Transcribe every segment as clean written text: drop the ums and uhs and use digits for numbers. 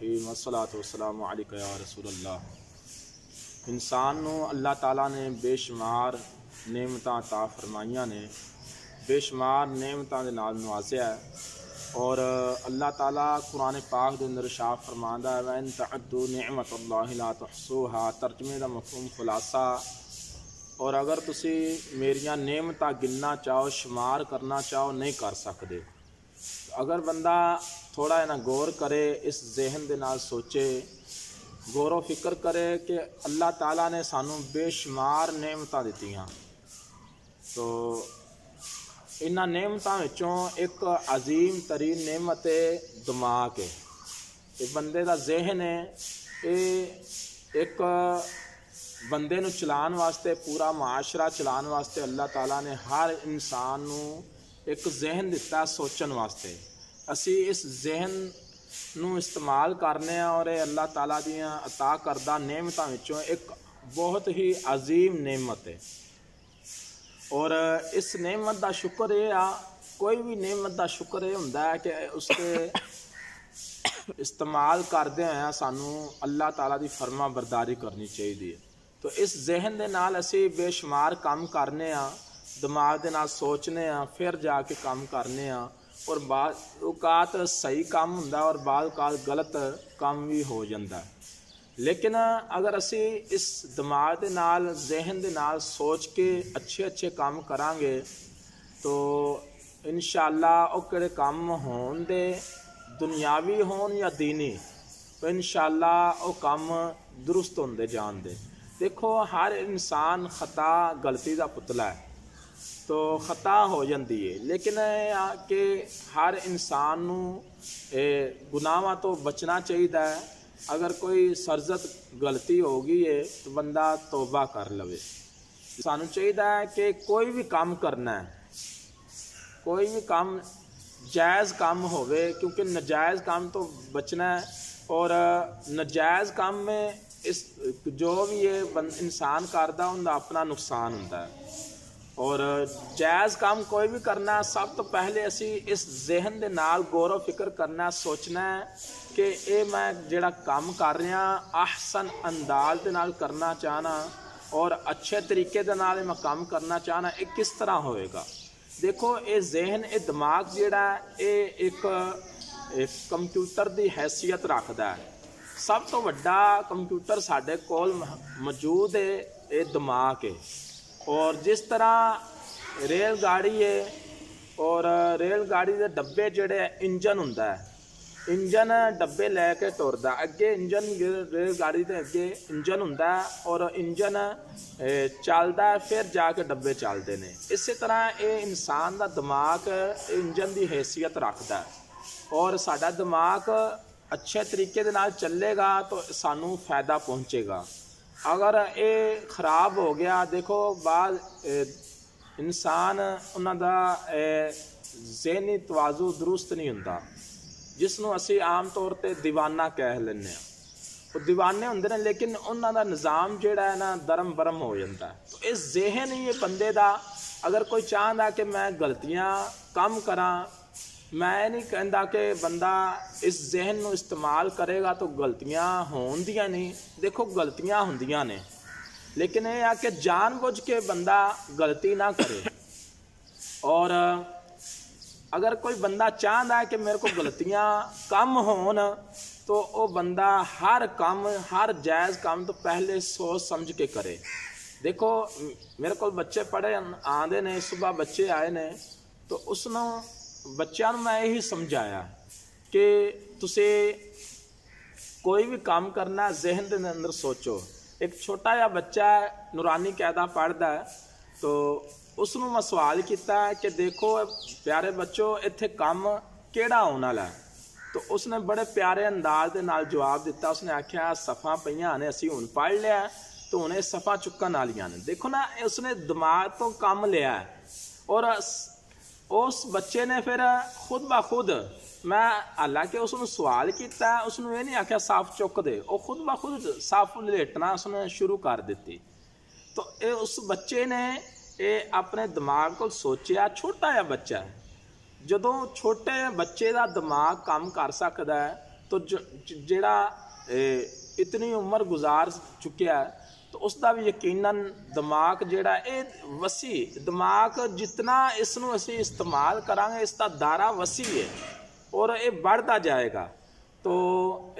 रहीम अस्सलातु वस्सलामु अलैका या रसूलल्लाह। इंसान नूं अल्लाह ताला ने बेशुमार नेमतां अता फरमाइयां ने, बेशुमार नेमतां दे नाल नवाज़िया है। और अल्लाह ताला कुरान पाक दे अंदर शाह फरमांदा है वइन तअद्दू निअमतुल्लाहि ला तुहसूहा। तर्जमे दा मफहूम खुलासा, और अगर तुसी मेरियां नेमतां गिनना चाहो, शुमार करना चाहो, नहीं कर सकते। अगर बंदा थोड़ा ना गौर करे, इस जहन दे नाल सोचे, गौर फिक्र करे कि अल्लाह ताला ने सानू बेशुमार नेमतां दित्तियां, तो इन्हां नेमतां विचों एक अजीम तरीन नेमत है दिमाग है। ये बंदे दा जहन है, ये एक बंदे नूं चलाउण वास्ते, पूरा मुआशरा चलाउण वास्ते अल्लाह ताला ने हर इंसान नूं एक जहन दिता सोचण वास्ते। असी इस जहन नूं इस्तेमाल करने और अल्लाह ताला दियां अता करदा नेमतां विचों एक बहुत ही अजीम नेमत है। और इस नेमत दा शुक्र ये आ, कोई भी नेमत दा शुक्र ये हुंदा है कि उसके इस्तेमाल करदे होया सानू अल्लाह ताला दी फर्मा बरदारी करनी चाहिए। तो इस जहन दे नाल असी बेशुमार काम करने आ, दिमाग दे नाल सोचने आ, फिर जाके काम करने आ, और बाद औकात सही काम हुंदा और बाद औकात गलत काम भी हो जाता है। लेकिन अगर असी इस दिमाग दे नाल, जहन दे नाल सोच के अच्छे अच्छे काम करांगे, तो इंशाअल्लाह वो किहड़े काम होण दे, दुनियावी होण या दीनी, तो इंशाअल्लाह वो काम दुरुस्त होंदे जाण दे। देखो, हर इंसान खता गलती का पुतला है, तो खता हो जाती है। लेकिन कि हर इंसान नूं गुनाहां तो बचना चाहिए है। अगर कोई सरजत गलती हो गई है तो बंदा तौबा कर लवे। सानू चाहिए है कि कोई भी काम करना है, कोई भी काम जायज़ काम होवे, क्योंकि नजायज़ काम तो बचना है। और नजायज़ काम में इस जो भी ये इंसान करता उनका अपना नुकसान होता है। और जायज़ काम कोई भी करना, सब तो पहले असी इस जहन दे नाल गौर फिक्र करना, सोचना है कि ये मैं जिहड़ा काम कर रहा अहसन अंदाज दे नाल करना चाहना, और अच्छे तरीके दे नाल मैं काम करना चाहना, ये किस तरह होएगा। देखो, ये जहन, ये दिमाग जिहड़ा ये एक कंप्यूटर की हैसियत रखता है। सब तो वड्डा कंप्यूटर साडे कोल मौजूद है, ये दिमाग है। और जिस तरह रेलगाड़ी है, और रेलगाड़ी के डब्बे जिहड़े इंजन हुंदा है, इंजन डब्बे लैके टुरदा, अगे इंजन, रेलगाड़ी के अगे इंजन हुंदा है, और इंजन चलदा है, फिर जाके डब्बे चलते हैं। इस तरह ये इंसान का दिमाग इंजन की हैसियत रखता है। और साडा दिमाग अच्छे तरीके दे नाल चलेगा तो सानू फ़ायदा पहुँचेगा। अगर ये ख़राब हो गया, देखो बाद इंसान उन्हां दा ज़हनी तवाज़ु दुरुस्त नहीं हुंदा, जिसनों असी आम तौर पर दीवाना कह लैंदे आ। वो दीवाने हुंदे ने, लेकिन उन्हां दा निज़ाम जिहड़ा है ना दरम बरम हो जाता है। तो इस जहन ही ये बंदे दा, अगर कोई चाहता कि मैं गलतियां कम करा, मैं नहीं कहता कि बंदा इस जहन को इस्तेमाल करेगा तो गलतियां होंदियां नहीं। देखो, गलतियां होंदियां ने, लेकिन यह है कि जानबूझ के बंदा गलती ना करे। और अगर कोई बंदा चाहता है कि मेरे को गलतियां कम होन, तो वो बंदा हर काम, हर जायज़ काम तो पहले सोच समझ के करे। देखो, मेरे को बच्चे पढ़े आते ने, सुबह बच्चे आए ने, तो उसनों बच्चों मैं यही समझाया कि तुसे कोई भी काम करना जहन के अंदर सोचो। एक छोटा जा बच्चा नूरानी कायदा पढ़ता है, तो उसनों मैं सवाल किया कि देखो प्यारे बच्चों, इत्थे काम केड़ा होने वाला है। तो उसने बड़े प्यारे अंदाज के नाल जवाब दिता। उसने आख्या सफ़ा पईयां ने, असी हुण पढ़ लिया, तो हुणे सफ़ा चुकन वालियां ने। देखो ना, उसने दिमाग तो काम लिया है। और उस बच्चे ने फिर खुद ब खुद, मैं हालांकि उसने सवाल किया, उसने ये नहीं आख्या साफ चुक दे, वो खुद ब खुद साफ लेटना उसने शुरू कर दी। तो ये उस बच्चे ने ये अपने दिमाग को सोचा। छोटा जा बच्चा है, जदों छोटे बच्चे का दिमाग काम कर सकता है, तो ਜਿਹੜਾ इतनी उम्र गुजार चुकिया है तो उसका भी यकीनन दिमाग जिहड़ा ये वसी दिमाग जितना इसनूं असीं इस्तेमाल करांगे इसका दायरा वसी है और ये बढ़ता जाएगा। तो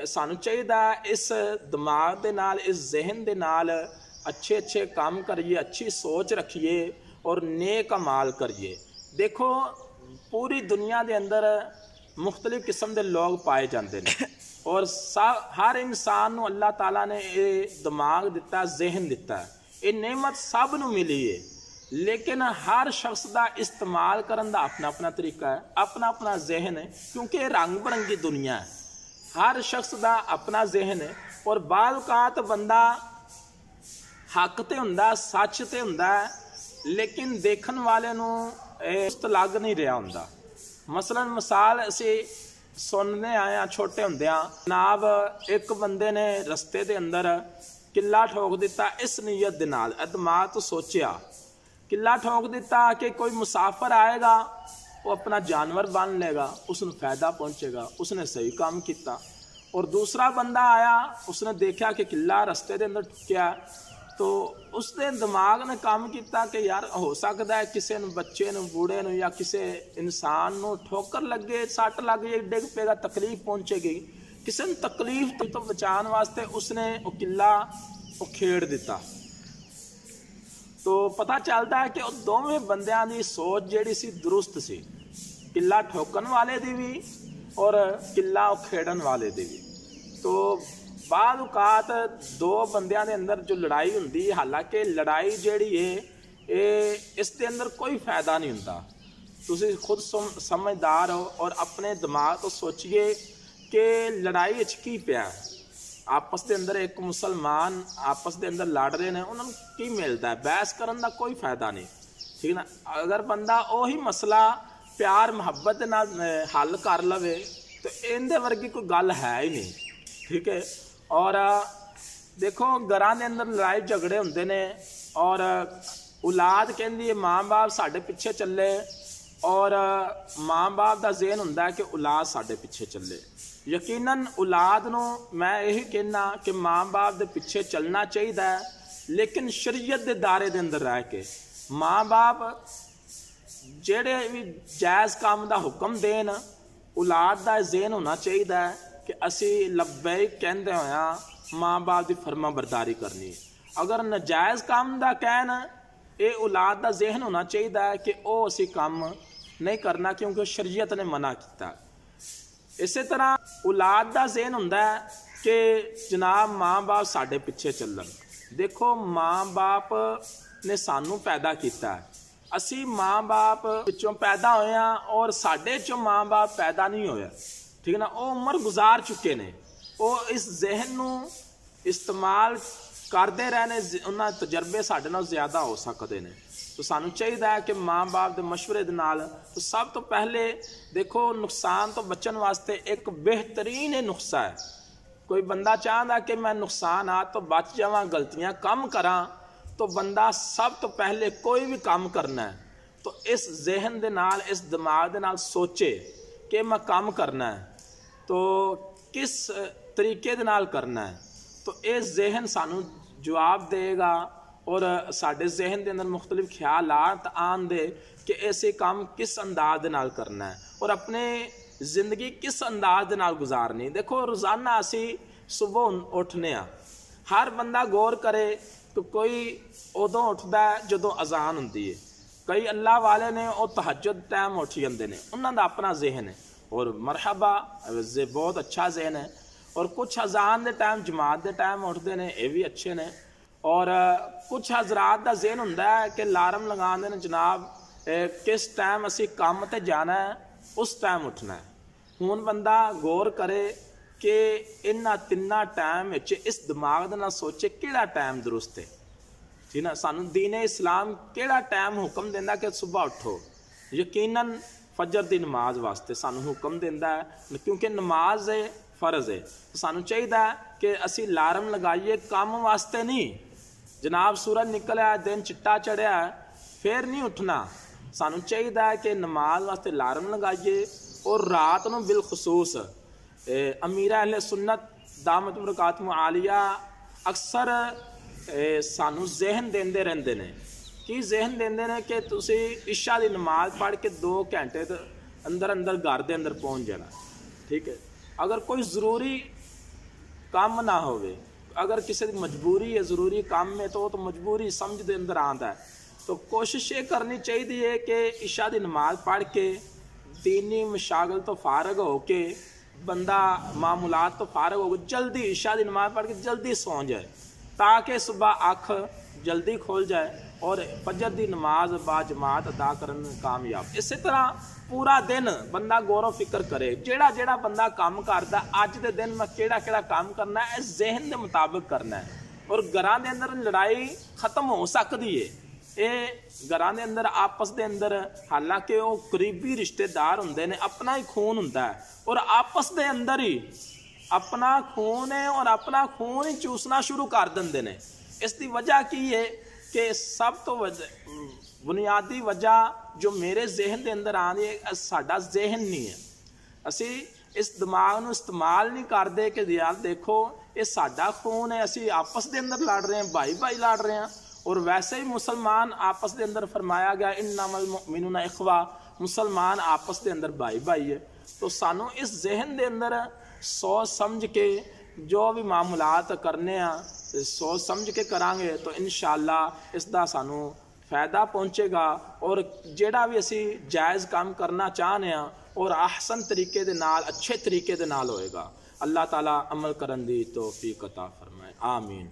सानूं चाहीदा इस दिमाग दे नाल इस जहन दे नाल अच्छे अच्छे काम करिए, अच्छी सोच रखिए और नेक अमाल करिए। देखो पूरी दुनिया के अंदर मुख्तलिफ किस्म के लोग पाए जाते हैं और हर इंसान नूं अल्लाह ताला ने ये दिमाग दिता, जहन दिता, ये नेमत सब नूं मिली है, लेकिन हर शख्स का इस्तेमाल करने का अपना अपना तरीका है, अपना अपना जहन है, क्योंकि ये रंग बिरंगी दुनिया है। हर शख्स का अपना जहन है और बाज़ औक़ात बंदा हक ते हुंदा, सच ते हुंदा, लेकिन देखने वाले नूं उस लग नहीं रहा हुंदा। मसलन मिसाल असी सुनने आए हैं छोटे हुंदियां, जनाब एक बंदे ने रस्ते के अंदर किला ठोक दिता इस नीयत दे नाल, दिमाग तो सोचिया किला ठोक दिता कि कोई मुसाफिर आएगा वो अपना जानवर बन लेगा, उसनूं फायदा पहुँचेगा, उसने सही काम किया। और दूसरा बंदा आया, उसने देखा कि किला रस्ते के अंदर ठुकिया तो उसके दिमाग ने काम किया कि यार हो सकता है किसी बच्चे नूं, बूढ़े नूं या किसी इंसान नूं ठोकर लगे, सट लग जाए, डिग पेगा, तकलीफ पहुँचेगी, किसी नूं तकलीफ तो बचाने वास्ते उसने वो किला वो खेड़ दिता। तो पता चलता है कि वो दोवें बंदियां दी सोच जिहड़ी सी दुरुस्त सी, किला ठोकन वाले दी भी और किला वो खेड़न वाले दी भी। तो बाद औकात दो बंदियां दे अंदर जो लड़ाई हुंदी, हालांकि लड़ाई जिहड़ी है इस दे अंदर कोई फायदा नहीं हुंदा। तुसीं खुद समझदार हो और अपने दिमाग तो सोचिए कि लड़ाई विच की पिया, आपस के अंदर एक मुसलमान आपस के अंदर लड़ रहे हैं, उन्होंने की मिलता है? बहस करने का कोई फायदा नहीं, ठीक ना। अगर बंदा वही मसला प्यार मुहब्बत दे नाल हल कर लवे तो इहदे वर्गी कोई गल है ही नहीं, ठीक है। और देखो घरां दे अंदर लड़ाई झगड़े हुंदे ने और औलाद कहंदी है माँ बाप साडे पिछे चले और माँ बाप का जहन हुंदा है कि औलाद साडे पिछे चले। यकीनन औलाद नूं मैं यही कहना कि माँ बाप के पिछे चलना चाहिए, लेकिन शरीयत के दायरे के अंदर रह के। माँ बाप जेड़े भी जायज़ काम का हुक्म देन, औलाद का जहन होना चाहिए कि असी लब्बैक कहते होया माँ बाप की फर्मा बरदारी करनी है। अगर नजायज़ काम का कहन, ये औलाद का जहन होना चाहिए कि वह असी काम नहीं करना क्योंकि शरीयत ने मना किया। इस तरह औलाद का जहन हुंदा कि जनाब माँ बाप साडे पिछे चलन। देखो माँ बाप ने सानू पैदा किया, असी माँ बाप पिछों पैदा होए और साडे चों माँ बाप पैदा नहीं होया, ठीक है ना। वो उम्र गुजार चुके ने, वो इस जहन नूं इस्तेमाल करते रहने, उन्होंने तजर्बे साडे नाल ज़्यादा हो सकते हैं। तो सानू चाहिए है कि माँ बाप के मशवरे दे नाल तो सब तो पहले देखो नुकसान तो बचन वास्ते एक बेहतरीन नुस्खा है। कोई बंदा चाहता कि मैं नुकसानात तो बच जावां, गलतियाँ कम करा, तो बंदा सब तो पहले कोई भी काम करना है तो इस जहन दे नाल, इस दिमाग दे नाल सोचे कि मैं काम करना है तो किस तरीके दे नाल करना है। तो इस जहन सानू जवाब देगा और साडे जहन के अंदर मुख्तलिफ ख्यालात आन दे कि ऐसे काम किस अंदाज दे नाल करना है और अपने जिंदगी किस अंदाज दे नाल गुजारनी। देखो रोज़ाना असी सुबह उठने, हर बंदा गौर करे तो कोई उदों उठता है जदों अजान हुंदी है, कई अल्लाह वाले ने वो तहज्जुद टाइम उठ जाते हैं, उन्होंने अपना जहन है और मरहबा बहुत अच्छा जहन है। और कुछ अजान के टाइम जमात के टाइम उठते हैं, ये भी अच्छे ने। और कुछ हजरात का जहन हुंदा है कि अलार्म लगाते हैं जनाब किस टाइम असी काम ते जाना है उस टाइम उठना है। हुण बंदा गौर करे कि इन्हां तिन्नां टाइम इस दिमाग दे नाल सोचे किहड़ा टाइम दुरुस्त है, ठीक ना। सानू दीन इस्लाम किहड़ा टाइम हुक्म देंदा कि सुबह उठो, यकीनन फजर की नमाज वास्ते सानू हुक्म देंदा है क्योंकि नमाज है फर्ज है। सानू चाहिए कि असी अलार्म लगाइए काम वास्ते नहीं, जनाब सूरज निकलिया दिन चिट्टा चढ़िया फिर नहीं उठना। सानू चाहिए कि नमाज वास्ते अलार्म लगाइए और रात को बिलखसूस अमीर अहले सुन्नत दामत बरकातुहुम आलिया अक्सर सानू जहन देंदे रहंदे ने कि जहन देंदे ने कि तुसी इशा की नमाज पढ़ के 2 घंटे अंदर अंदर घर के अंदर पहुँच जाना। ठीक है, अगर कोई ज़रूरी काम ना होवे, अगर किसी की मजबूरी है ज़रूरी काम में तो मजबूरी समझ के अंदर आता है, तो कोशिश ये करनी चाहिए कि इशा की नमाज पढ़ के दीनी मशागल तो फारग हो के बंदा मामूलात तो फारग हो जल्दी इशा की नमाज पढ़ के जल्दी सौ जाए ताकि सुबह अख जल्दी खोल जाए और फजर की नमाज बाजमात अदा करने में कामयाब। इसी तरह पूरा दिन बंदा गौर फिक्र करे, जेड़ा जेड़ा बंदा काम करता अज के दिन मैं केड़ा केड़ा काम करना है, इस जहन के मुताबिक करना है। और घरां दे अंदर लड़ाई खत्म हो सकती है, ये घरां दे अंदर आपस के अंदर हालांकि वो करीबी रिश्तेदार होंदे ने, अपना ही खून होंदा है और आपस के अंदर ही अपना खून है और अपना खून ही चूसना शुरू कर देंदे ने। इसकी वजह की है कि सब तो बुनियादी वजह जो मेरे जहन के अंदर आनी है, साडा जहन नहीं है, असी इस दिमाग को इस्तेमाल नहीं करते कि यार देखो ये साडा खून है, असी आपस के अंदर लड़ रहे हैं, भाई भाई लड़ रहे हैं। और वैसे ही मुसलमान आपस के अंदर फरमाया गया इन्नमल मुमिनूना इख्वा, मुसलमान आपस के अंदर भाई भाई है। तो सानू इस जहन के अंदर सोच समझ के जो भी मामूलात करने सोच समझ के करांगे तो इंशाअल्लाह इसका सानू फायदा पहुँचेगा और जेड़ा भी असी जायज़ काम करना चाहते हैं और अहसन तरीके दे नाल अच्छे तरीके दे नाल होएगा। अल्लाह ताला अमल करन दी तौफीक अता फरमाए, आमीन।